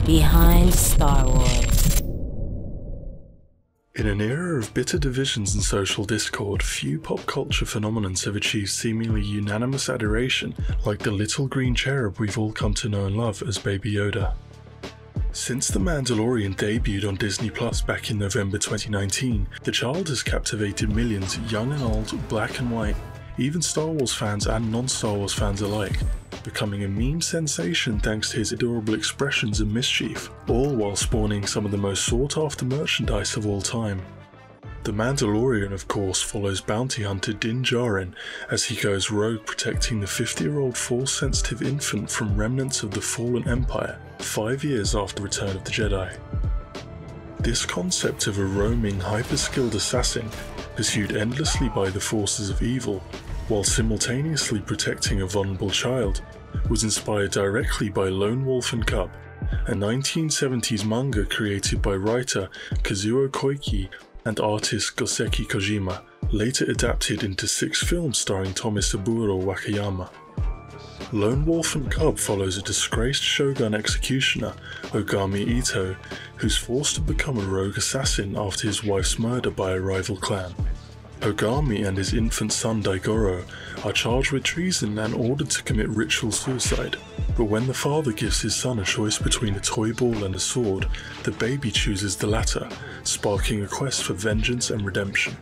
behind Star Wars. In an era of bitter divisions and social discord, few pop culture phenomena have achieved seemingly unanimous adoration like the little green cherub we've all come to know and love as Baby Yoda. Since The Mandalorian debuted on Disney Plus back in November 2019, the child has captivated millions, young and old, black and white, even Star Wars fans and non-Star Wars fans alike, becoming a meme sensation thanks to his adorable expressions and mischief, all while spawning some of the most sought-after merchandise of all time. The Mandalorian, of course, follows bounty hunter Din Djarin as he goes rogue protecting the 50-year-old Force-sensitive infant from remnants of the fallen Empire 5 years after the Return of the Jedi. This concept of a roaming, hyper-skilled assassin pursued endlessly by the forces of evil, while simultaneously protecting a vulnerable child, was inspired directly by Lone Wolf and Cub, a 1970s manga created by writer Kazuo Koike and artist Goseki Kojima, later adapted into 6 films starring Tomisaburo Wakayama. Lone Wolf and Cub follows a disgraced shogun executioner, Ogami Ito, who's forced to become a rogue assassin after his wife's murder by a rival clan. Ogami and his infant son Daigoro are charged with treason and ordered to commit ritual suicide, but when the father gives his son a choice between a toy ball and a sword, the baby chooses the latter, sparking a quest for vengeance and redemption.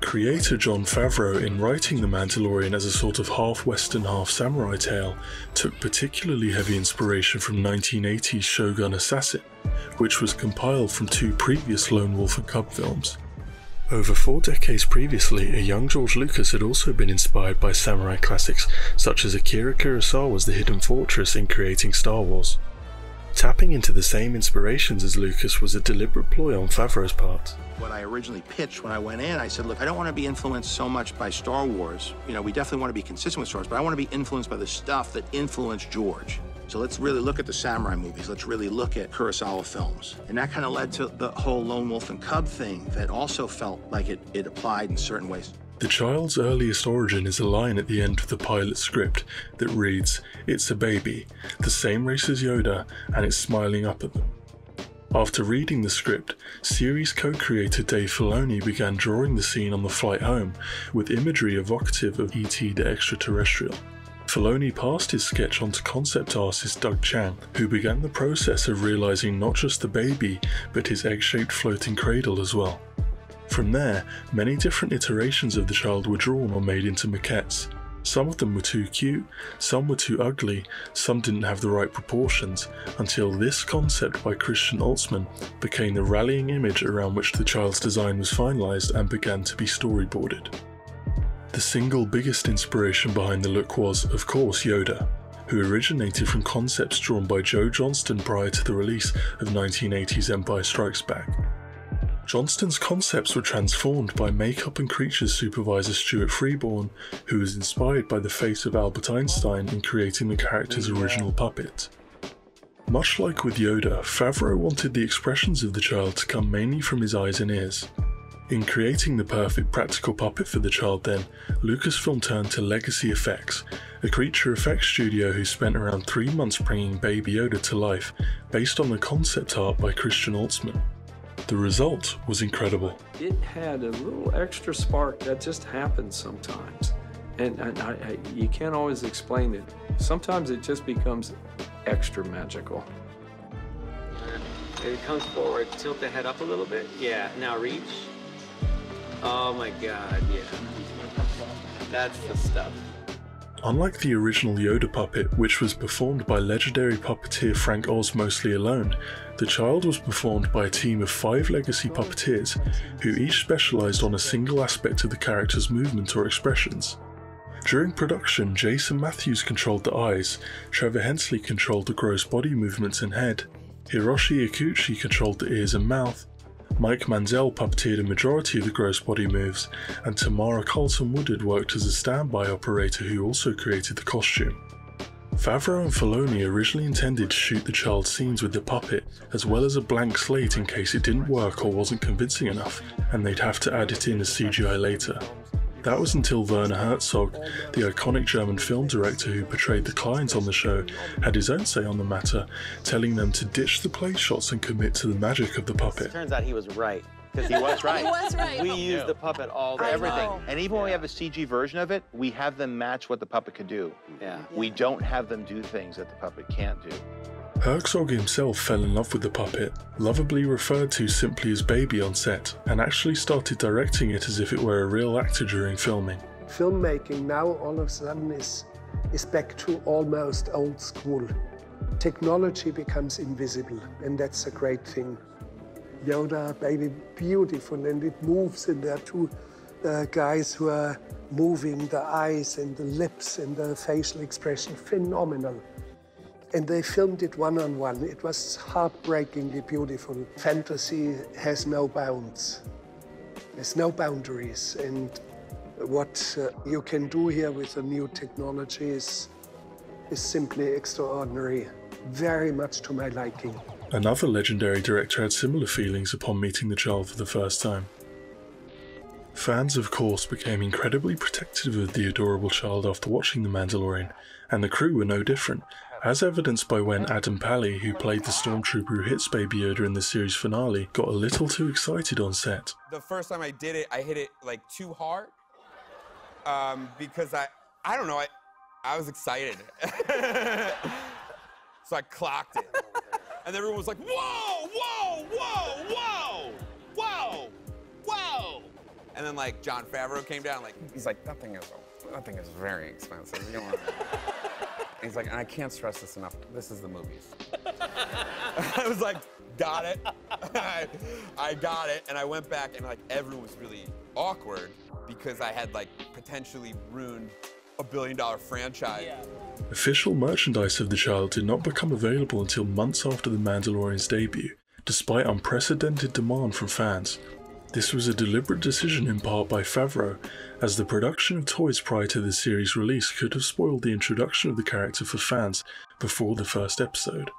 Creator Jon Favreau, in writing The Mandalorian as a sort of half-western, half-samurai tale, took particularly heavy inspiration from 1980's Shogun Assassin, which was compiled from 2 previous Lone Wolf and Cub films. Over 4 decades previously, a young George Lucas had also been inspired by samurai classics such as Akira Kurosawa's The Hidden Fortress in creating Star Wars. Tapping into the same inspirations as Lucas was a deliberate ploy on Favreau's part. What I originally pitched when I went in, I said, look, I don't want to be influenced so much by Star Wars. You know, we definitely want to be consistent with Star Wars, but I want to be influenced by the stuff that influenced George. So let's really look at the samurai movies. Let's really look at Kurosawa films. And that kind of led to the whole Lone Wolf and Cub thing that also felt like it applied in certain ways. The child's earliest origin is a line at the end of the pilot script that reads, "It's a baby, the same race as Yoda, and it's smiling up at them." After reading the script, series co-creator Dave Filoni began drawing the scene on the flight home, with imagery evocative of E.T. the Extraterrestrial. Filoni passed his sketch on to concept artist Doug Chiang, who began the process of realising not just the baby, but his egg-shaped floating cradle as well. From there, many different iterations of the child were drawn or made into maquettes. Some of them were too cute, some were too ugly, some didn't have the right proportions, until this concept by Christian Oltzmann became the rallying image around which the child's design was finalised and began to be storyboarded. The single biggest inspiration behind the look was, of course, Yoda, who originated from concepts drawn by Joe Johnston prior to the release of 1980's Empire Strikes Back. Johnston's concepts were transformed by makeup and creatures supervisor Stuart Freeborn, who was inspired by the face of Albert Einstein in creating the character's original puppet. Much like with Yoda, Favreau wanted the expressions of the child to come mainly from his eyes and ears. In creating the perfect practical puppet for the child then, Lucasfilm turned to Legacy Effects, a creature effects studio who spent around 3 months bringing Baby Yoda to life, based on the concept art by Christian Oltzmann. The result was incredible. It had a little extra spark that just happens sometimes. And you can't always explain it. Sometimes it just becomes extra magical. It comes forward, tilt the head up a little bit. Yeah, now reach. Oh my God, yeah. That's the stuff. Unlike the original Yoda puppet, which was performed by legendary puppeteer Frank Oz mostly alone, the child was performed by a team of 5 legacy puppeteers, who each specialised on a single aspect of the character's movement or expressions. During production, Jason Matthews controlled the eyes, Trevor Hensley controlled the gross body movements and head, Hiroshi Ikuchi controlled the ears and mouth, Mike MANZEL puppeteered a majority of the gross body moves, and TAMARA WOODARD worked as a standby operator who also created the costume. Favreau and Filoni originally intended to shoot the child scenes with the puppet, as well as a blank slate in case it didn't work or wasn't convincing enough, and they'd have to add it in as CGI later. That was until Werner Herzog, the iconic German film director who portrayed the Kleins on the show, had his own say on the matter, telling them to ditch the play shots and commit to the magic of the puppet. It turns out he was right. Because he was right. He was right. We use the puppet all the Everything. know. And even when we have a CG version of it, we have them match what the puppet could do. Yeah. We don't have them do things that the puppet can't do. Herzog himself fell in love with the puppet, lovably referred to simply as Baby on set, and actually started directing it as if it were a real actor during filming. Filmmaking now all of a sudden is back to almost old school. Technology becomes invisible, and that's a great thing. Yoda, Baby, beautiful, and it moves, and there are two guys who are moving the eyes and the lips and the facial expression, phenomenal. And they filmed it one-on-one. It was heartbreakingly beautiful. Fantasy has no bounds. There's no boundaries. And what you can do here with the new technology is simply extraordinary. Very much to my liking. Another legendary director had similar feelings upon meeting the child for the first time. Fans, of course, became incredibly protective of the adorable child after watching The Mandalorian, and the crew were no different, as evidenced by when Adam Pally, who played the stormtrooper who hits Baby Yoda in the series finale, got a little too excited on set. The first time I did it, I hit it like too hard because I don't know, I was excited. So I clocked it. And everyone was like, whoa, whoa, whoa, whoa, whoa, whoa. And then like Jon Favreau came down, like, he's like, that thing is very expensive. You don't want to... He's like, and I can't stress this enough, this is the movies. I was like, got it. I got it. And I went back and like everyone was really awkward because I had like potentially ruined a $1 billion franchise. Yeah. Official merchandise of the child did not become available until months after The Mandalorian's debut, despite unprecedented demand from fans. This was a deliberate decision in part by Favreau, as the production of toys prior to the series' release could have spoiled the introduction of the character for fans before the first episode.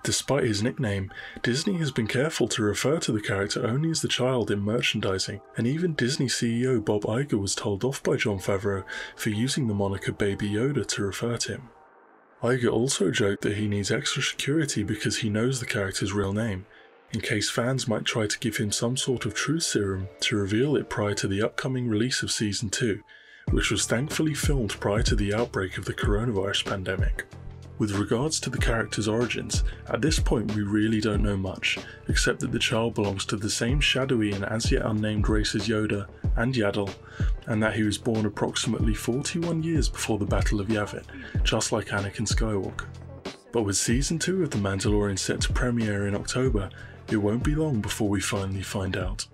Despite his nickname, Disney has been careful to refer to the character only as the child in merchandising, and even Disney CEO Bob Iger was told off by Jon Favreau for using the moniker Baby Yoda to refer to him. Iger also joked that he needs extra security because he knows the character's real name, in case fans might try to give him some sort of truth serum to reveal it prior to the upcoming release of Season 2, which was thankfully filmed prior to the outbreak of the coronavirus pandemic. With regards to the character's origins, at this point we really don't know much, except that the child belongs to the same shadowy and as yet unnamed race as Yoda and Yaddle, and that he was born approximately 41 years before the Battle of Yavin, just like Anakin Skywalker. But with Season 2 of The Mandalorian set to premiere in October, it won't be long before we finally find out.